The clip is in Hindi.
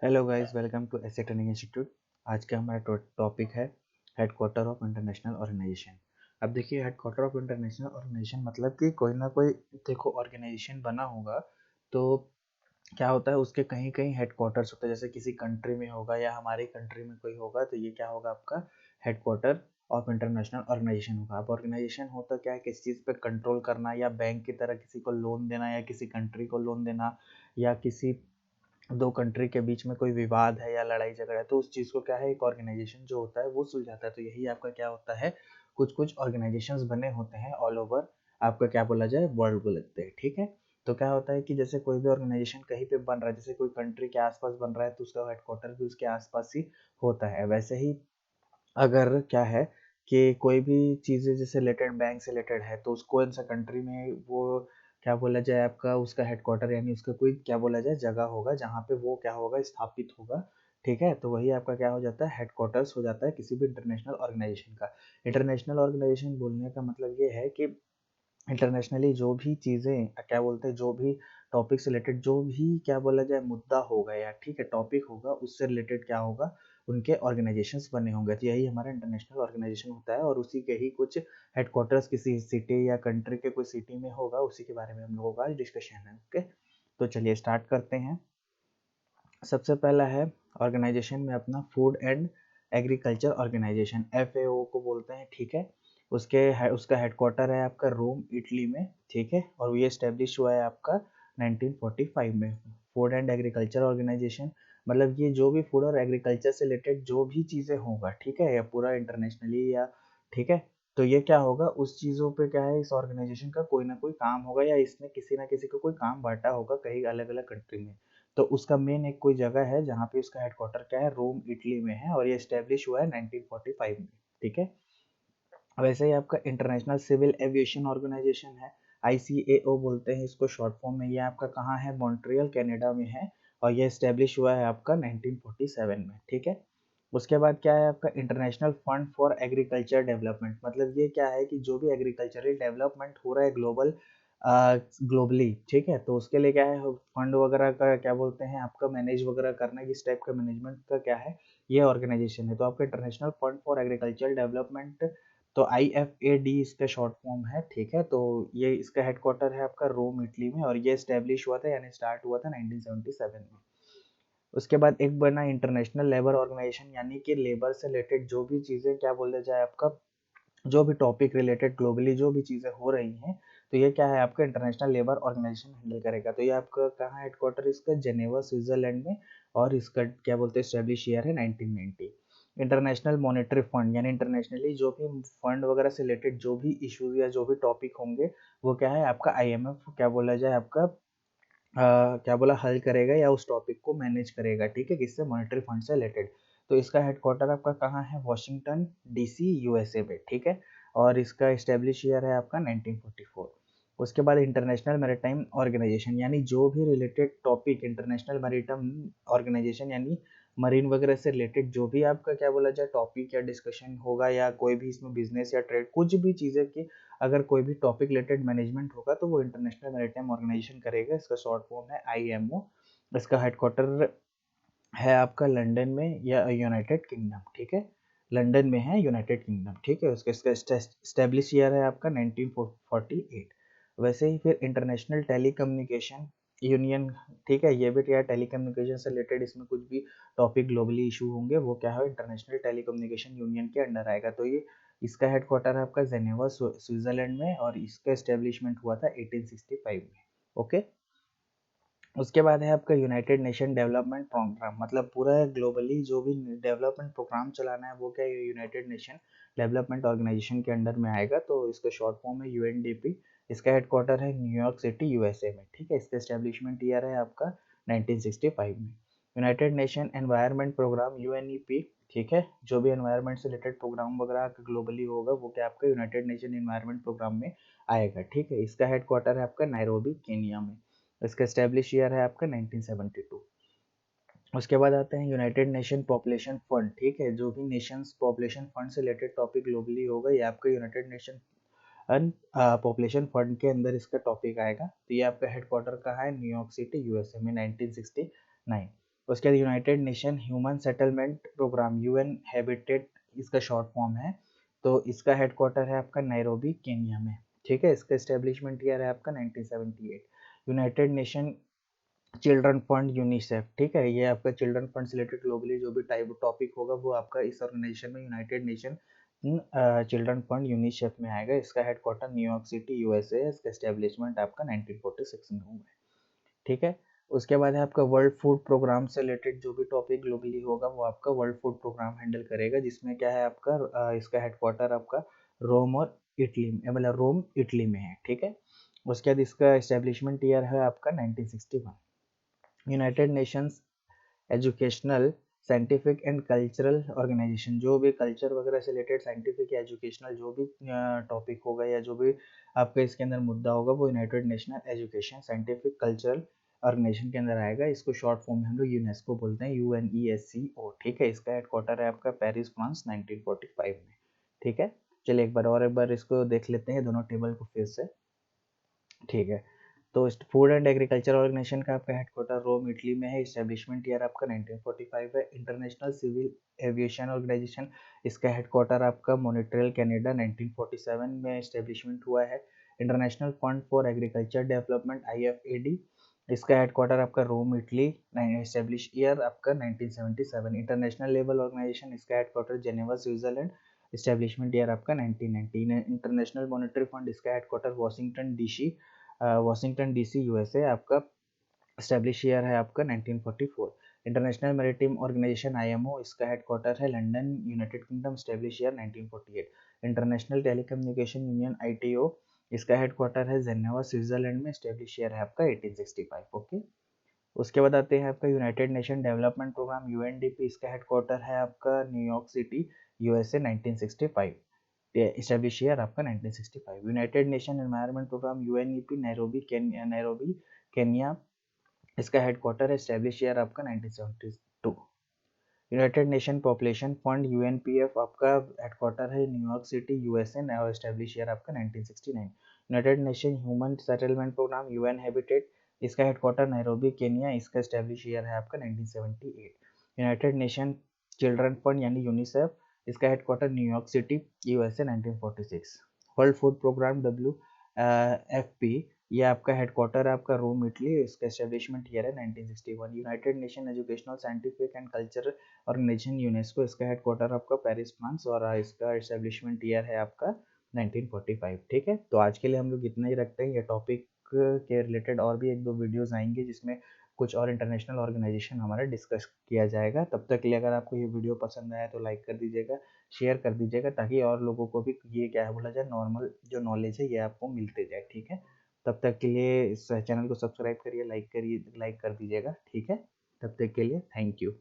Hello guys, welcome to asset training institute. आज का हमारा टॉपिक है हेडक्वार्टर ऑफ इंटरनेशनल ऑर्गेनाइजेशन। अब देखिए, हेडक्वार्टर ऑफ इंटरनेशनल ऑर्गेनाइजेशन मतलब कि कोई ना कोई, देखो, ऑर्गेनाइजेशन बना होगा तो क्या होता है, उसके कहीं कहीं हेडक्वार्टर्स होता है। जैसे किसी कंट्री में होगा या हमारी कंट्री में कोई होगा तो ये क्या होगा, आपका हेडक्वार्टर ऑफ इंटरनेशनल ऑर्गेनाइजेशन होगा। अब ऑर्गेनाइजेशन होता क्या है, किसी चीज़ पे कंट्रोल करना या बैंक की तरह किसी को लोन देना या किसी कंट्री को लोन देना या किसी दो कंट्री के बीच में कोई विवाद है या लड़ाई झगड़ा है तो उस चीज़ को क्या है, एक ऑर्गेनाइजेशन जो होता है वो सुलझाता है। तो यही आपका क्या होता है, कुछ कुछ ऑर्गेनाइजेशंस बने होते हैं ऑल ओवर, आपका क्या बोला जाए, वर्ल्ड को लगते हैं। ठीक है, तो क्या होता है कि जैसे कोई भी ऑर्गेनाइजेशन कहीं पे बन रहा है, जैसे कोई कंट्री के आसपास बन रहा है तो उसका हेडक्वार्टर भी उसके आसपास ही होता है। वैसे ही अगर क्या है कि कोई भी चीज़ें जैसे रिलेटेड बैंक से रिलेटेड है तो उसको कौन सा कंट्री में वो क्या बोला जाए, आपका उसका हेडक्वार्टर यानी उसका कोई क्या बोला जाए जगह होगा जहाँ पे वो क्या होगा, स्थापित होगा। ठीक है, तो वही आपका क्या हो जाता है, हेडक्वार्टर्स हो जाता है किसी भी इंटरनेशनल ऑर्गेनाइजेशन का। इंटरनेशनल ऑर्गेनाइजेशन बोलने का मतलब ये है कि इंटरनेशनली जो भी चीज़ें क्या बोलते हैं, जो भी टॉपिक से रिलेटेड जो भी क्या बोला जाए मुद्दा होगा या ठीक है टॉपिक होगा, उससे रिलेटेड क्या होगा, उनके ऑर्गेनाइजेशंस बने होंगे। तो यही हमारा इंटरनेशनल ऑर्गेनाइजेशन होता है और उसी के ही कुछ हेडक्वार्टर्स किसी सिटी या कंट्री के कोई सिटी में होगा। उसी के बारे में हम लोगों का आज डिस्कशन है। ओके, तो चलिए स्टार्ट करते हैं। सबसे पहला है ऑर्गेनाइजेशन में अपना food and agriculture organization, FAO को बोलते हैं। ठीक है, उसका हेडक्वार्टर है आपका रोम, इटली में। ठीक है, और ये स्टेब्लिश हुआ है आपका 1945 में। फूड एंड एग्रीकल्चर ऑर्गेनाइजेशन मतलब ये जो भी फूड और एग्रीकल्चर से रिलेटेड जो भी चीज़ें होगा, ठीक है, या पूरा इंटरनेशनली या ठीक है, तो ये क्या होगा, उस चीज़ों पे क्या है, इस ऑर्गेनाइजेशन का कोई ना कोई काम होगा या इसने किसी ना किसी को कोई काम बांटा होगा कहीं अलग अलग कंट्री में। तो उसका मेन एक कोई जगह है जहाँ पे उसका हेडक्वार्टर क्या है, रोम, इटली में है और ये स्टेब्लिश हुआ है 1945 में। ठीक है, वैसे ही आपका इंटरनेशनल सिविल एविएशन ऑर्गेनाइजेशन है, ICAO बोलते हैं इसको शॉर्ट फॉर्म में। ये आपका कहाँ है, मॉन्ट्रियल कनाडा में है और ये स्टेब्लिश हुआ है आपका 1947 में। ठीक है, उसके बाद क्या है आपका international fund for agriculture development. मतलब ये क्या है कि जो भी एग्रीकल्चरल डेवलपमेंट हो रहा है ग्लोबली, ठीक है, तो उसके लिए क्या है, फंड वगैरह का क्या बोलते हैं, आपका मैनेज वगैरह करना, किस टाइप का मैनेजमेंट का क्या है, ये ऑर्गेनाइजेशन है। तो आपका international fund for agriculture development, तो IFAD इसका शॉर्ट फॉर्म है। ठीक है, तो ये इसका हेडक्वार्टर है आपका रोम, इटली में और ये स्टेब्लिश हुआ था यानी स्टार्ट हुआ था 1977 में। उसके बाद एक बना इंटरनेशनल लेबर ऑर्गेनाइजेशन, यानी कि लेबर से रिलेटेड जो भी चीज़ें क्या बोला जाए, आपका जो भी टॉपिक रिलेटेड ग्लोबली जो भी चीज़ें हो रही हैं, तो ये क्या है, आपका इंटरनेशनल लेबर ऑर्गेनाइजेशन हैंडल करेगा। तो ये आपका कहाँ हेडक्वार्टर, इसका जेनेवा, स्विट्जरलैंड में और इसका क्या बोलते हैं, स्टेब्लिश ईयर है 1990। इंटरनेशनल मॉनेटरी फंड यानी इंटरनेशनली जो भी फंड वगैरह से रिलेटेड जो भी इश्यूज या जो भी टॉपिक होंगे वो क्या है, आपका IMF क्या बोला जाए, आपका क्या बोला, हल करेगा या उस टॉपिक को मैनेज करेगा। ठीक है, किससे, मॉनेटरी फंड से रिलेटेड। तो इसका हेडक्वार्टर आपका कहाँ है, वॉशिंगटन DC, USA में। ठीक है, और इसका एस्टेब्लिश ईयर है आपका 1944। उसके बाद इंटरनेशनल मैरीटाइम ऑर्गेनाइजेशन, यानी जो भी related topic international maritime organization यानी मरीन वगैरह से रिलेटेड जो भी आपका क्या बोला जाए टॉपिक या डिस्कशन होगा या कोई भी इसमें बिजनेस या ट्रेड कुछ भी चीज़ें की, अगर कोई भी टॉपिक रिलेटेड मैनेजमेंट होगा तो वो इंटरनेशनल मैरीटाइम ऑर्गेनाइजेशन करेगा। इसका शॉर्ट फॉर्म है IMO। इसका हेडक्वार्टर है आपका लंदन में या यूनाइटेड किंगडम। ठीक है, लंदन में है, यूनाइटेड किंगडम। ठीक है, उसका इसका स्टैब्लिश ईयर है आपका 1948। वैसे ही फिर इंटरनेशनल टेलीकम्युनिकेशन यूनियन, ठीक है, ये भी क्या, टेलीकम्युनिकेशन से रिलेटेड इसमें कुछ भी टॉपिक ग्लोबली इशू होंगे वो क्या है, इंटरनेशनल टेलीकम्युनिकेशन यूनियन के अंडर आएगा। तो ये इसका हेडक्वार्टर है आपका जेनेवा, स्विट्जरलैंड में और इसका एस्टेब्लिशमेंट हुआ था 1865 में। ओके, उसके बाद है आपका यूनाइटेड नेशन डेवलपमेंट प्रोग्राम। मतलब पूरा ग्लोबली जो भी डेवलपमेंट प्रोग्राम चलाना है वो क्या यूनाइटेड नेशन डेवलपमेंट ऑर्गेनाइजेशन के अंडर में आएगा। तो इसका शॉर्ट फॉर्म है UNDP। इसका हेडक्वार्टर है न्यूयॉर्क सिटी, USA में। ठीक है, इसका एस्टेब्लिशमेंट ईयर है आपका 1965 में। United nation environment programme, UNEP। ठीक है, जो भी एनवायरनमेंट से रिलेटेड प्रोग्राम वगैरह ग्लोबली होगा वो क्या आपका यूनाइटेड नेशन एनवायरनमेंट प्रोग्राम में आएगा। ठीक है, इसका हेडक्वार्टर है आपका नैरोबी, केनिया में। इसका एस्टेब्लिश ईयर है आपका 1972। उसके बाद आते हैं यूनाइटेड नेशन पॉपुलेशन फंड। ठीक है, जो भी नेशंस पॉपुलेशन फंड से रिलेटेड टॉपिक ग्लोबली होगा ये आपका यूनाइटेड नेशन पॉपुलेशन फंड के अंदर इसका टॉपिक आएगा। तो ये आपका हेडक्वार्टर कहाँ है, न्यूयॉर्क सिटी, USA में, 1969। उसके बाद united nation human settlement programme, UN habitat इसका शॉर्ट फॉर्म है। तो इसका हेडक्वार्टर है आपका नैरोबी केन्या में, ठीक है। इसका एस्टेब्लिशमेंट ईयर है आपका 1978। United nation children fund UNICEF, ठीक है, ये आपका चिल्ड्रन फंड से रिलेटेड ग्लोबली जो भी टाइप टॉपिक होगा वो आपका इस ऑर्गेनाइजेशन में united nation children fund UNICEF में आएगा। इसका हेडक्वार्टर न्यूयॉर्क सिटी यूएसए है। इसका एस्टेब्लिशमेंट आपका 1946 में हुआ है, ठीक है। उसके बाद है आपका वर्ल्ड फूड प्रोग्राम से रिलेटेड जो भी टॉपिक ग्लोबली होगा वो आपका वर्ल्ड फूड प्रोग्राम हैंडल करेगा, जिसमें क्या है आपका इसका हेडक्वार्टर आपका रोम और इटली में, मतलब रोम इटली में है, ठीक है। उसके बाद इसका एस्टेब्लिशमेंट ईयर है आपका 1961। United nations educational scientific and cultural organization, जो भी कल्चर वगैरह से रिलेटेड साइंटिफिक या एजुकेशनल जो भी टॉपिक होगा या जो भी आपका इसके अंदर मुद्दा होगा वो united national education scientific cultural organization के अंदर आएगा। इसको शॉर्ट फॉर्म में हम लोग यूनेस्को बोलते हैं, UNESCO, ठीक है। इसका हेडक्वार्टर है आपका पेरिस फ्रांस 1945 में, ठीक है। चलिए एक बार इसको देख लेते हैं दोनों टेबल को फिर से, ठीक है। तो फूड एंड एग्रीकल्चर ऑर्गेनाइजेशन का आपका हेडक्वार्टर रोम इटली में है। इस्टेब्लिशमेंट ईयर आपका 1945 है। इंटरनेशनल सिविल एविएशन ऑर्गेनाइजेशन, इसका हेडक्वार्टर आपका मॉन्ट्रियल कनाडा 1947 में इस्टेब्लिशमेंट हुआ है। International fund for agriculture development IFAD, इसका हेडक्वार्टर आपका रोम इटली, इस्टेब्लिश ईयर आपका 1977। इंटरनेशनल लेबर ऑर्गेनाइजेशन, इसका headquarter Geneva Switzerland, establishment year आपका 1919। इंटरनेशनल मॉनेटरी फंड, इसका हेडक्वार्टर वाशिंगटन DC USA, आपका स्टैब्लिश ईयर है आपका 1944। इंटरनेशनल मैरीटाइम ऑर्गेनाइजेशन IMO, इसका हेडक्वार्टर है London United kingdom, establish year 1948। International telecommunication union ITO, इसका हेडक्वार्टर है जेनेवा स्विट्जरलैंड में, स्टैब्लिश ईयर है आपका 1865, ओके। उसके बाद आते हैं आपका united nation development programme UNDP, इसका हेडक्वार्टर है आपका New York city USA 1965, establish year आपका 1965। United nation environment programme UNEP Nairobi Kenya, इसका हेडक्वार्टर है, एस्टेब्लिश ईयर आपका 1972। United nation population fund UNPF, आपका हेडक्वार्टर है न्यूयॉर्क सिटी USA और एस्टेब्लिश ईयर आपका 1969। United nation human settlement programme UN habitat, इसका हेडक्वार्टर नैरोबी केन्या, इसका एस्टेब्लिश ईयर है आपका 1978। यूनाइटेड नेशन चिल्ड्रन फंड यानी यूनिसेफ, इसका headquarter New York city USA 1946। World food programme WFP, ये आपका हेडक्वार्टर है आपका रोम इटली, इसका एस्टेब्लिशमेंट ईयर है 1961। United nation educational scientific and cultural organization UNESCO, इसका हेडक्वार्टर आपका पेरिस फ्रांस और इसका एस्टेब्लिशमेंट ईयर है आपका 1945, ठीक है। तो आज के लिए हम लोग इतना ही रखते हैं। ये टॉपिक के रिलेटेड और भी एक दो वीडियोस आएंगे जिसमें कुछ और इंटरनेशनल ऑर्गेनाइजेशन हमारा डिस्कस किया जाएगा। तब तक के लिए अगर आपको ये वीडियो पसंद आया तो लाइक कर दीजिएगा, शेयर कर दीजिएगा, ताकि और लोगों को भी ये क्या है बोला जाए नॉर्मल जो नॉलेज है ये आपको मिलते जाए, ठीक है। तब तक के लिए इस चैनल को सब्सक्राइब करिए, लाइक कर दीजिएगा, ठीक है। तब तक के लिए थैंक यू।